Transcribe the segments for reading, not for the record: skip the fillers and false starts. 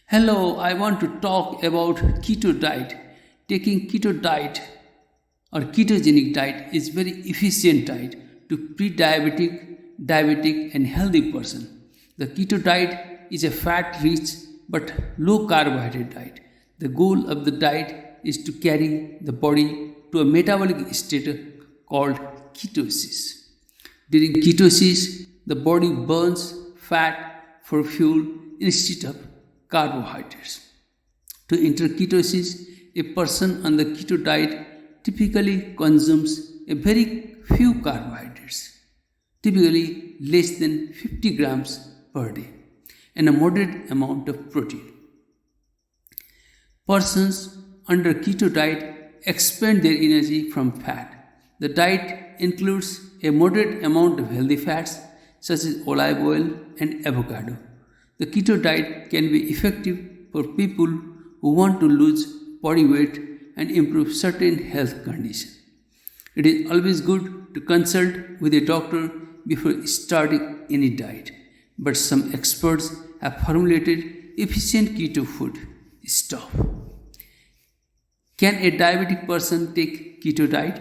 Hello, I want to talk about keto diet. Taking keto diet or ketogenic diet is very efficient diet to pre-diabetic, diabetic and healthy person. The keto diet is a fat-rich but low carbohydrate diet. The goal of the diet is to carry the body to a metabolic state called ketosis. During ketosis, the body burns fat for fuel instead of carbohydrates. To enter ketosis, a person on the keto diet typically consumes a very few carbohydrates, typically less than 50 grams per day, and a moderate amount of protein. Persons under keto diet expend their energy from fat. The diet includes a moderate amount of healthy fats such as olive oil and avocado. The keto diet can be effective for people who want to lose body weight and improve certain health conditions. It is always good to consult with a doctor before starting any diet, but some experts have formulated efficient keto food stuff. Can a diabetic person take keto diet?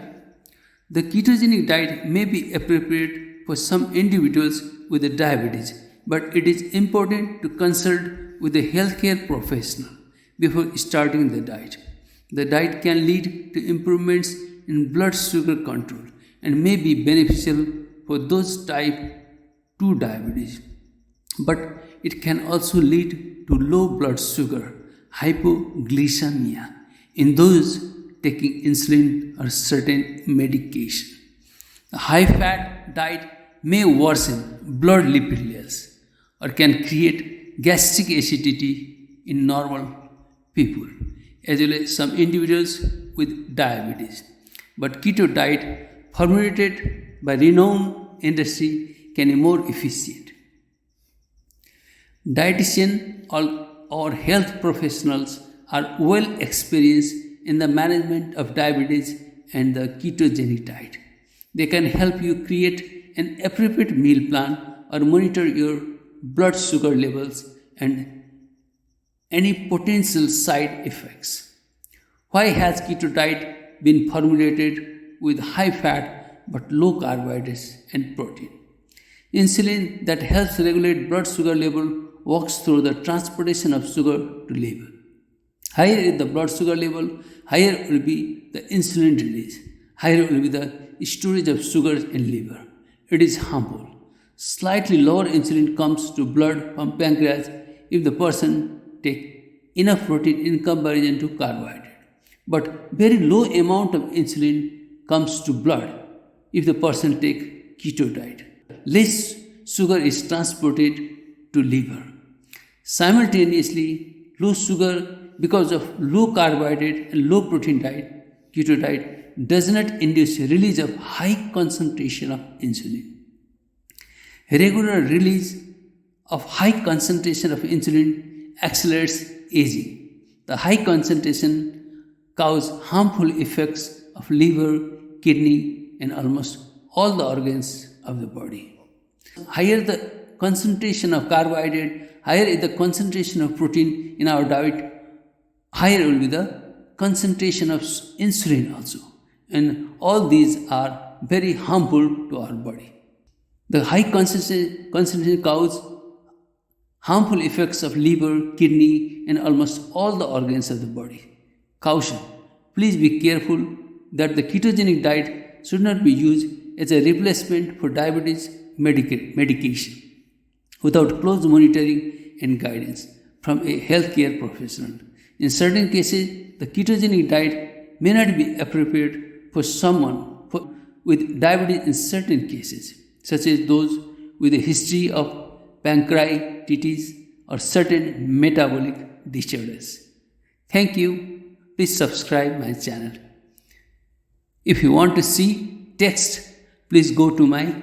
The ketogenic diet may be appropriate for some individuals with diabetes, but it is important to consult with a healthcare professional before starting the diet. The diet can lead to improvements in blood sugar control and may be beneficial for those type 2 diabetes, but it can also lead to low blood sugar, hypoglycemia, in those taking insulin or certain medication. A high fat diet may worsen blood lipid levels or can create gastric acidity in normal people, as well as some individuals with diabetes. But keto diet formulated by renowned industry can be more efficient. Dietitians or health professionals are well experienced in the management of diabetes and the ketogenic diet. They can help you create an appropriate meal plan or monitor your blood sugar levels and any potential side effects. Why has keto diet been formulated with high fat but low carbohydrates and protein? Insulin that helps regulate blood sugar level works through the transportation of sugar to liver. Higher is the blood sugar level, higher will be the insulin release, higher will be the storage of sugars in liver. It is harmful. Slightly lower insulin comes to blood from pancreas if the person takes enough protein in comparison to carbohydrate. But very low amount of insulin comes to blood if the person takes keto diet. Less sugar is transported to liver. Simultaneously, low sugar because of low carbohydrate and low protein diet, keto diet does not induce release of high concentration of insulin. Regular release of high concentration of insulin accelerates aging. The high concentration causes harmful effects of liver, kidney, and almost all the organs of the body. Higher the concentration of carbohydrate, higher is the concentration of protein in our diet, higher will be the concentration of insulin also. And all these are very harmful to our body. The high concentration causes harmful effects of liver, kidney, and almost all the organs of the body. Caution: please be careful that the ketogenic diet should not be used as a replacement for diabetes medication without close monitoring and guidance from a healthcare professional. In certain cases, the ketogenic diet may not be appropriate for someone with diabetes in certain cases, such as those with a history of pancreatitis or certain metabolic disorders. Thank you. Please subscribe my channel. If you want to see text, please go to my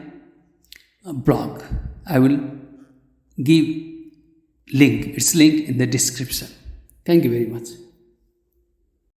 blog. I will give its link in the description. Thank you very much.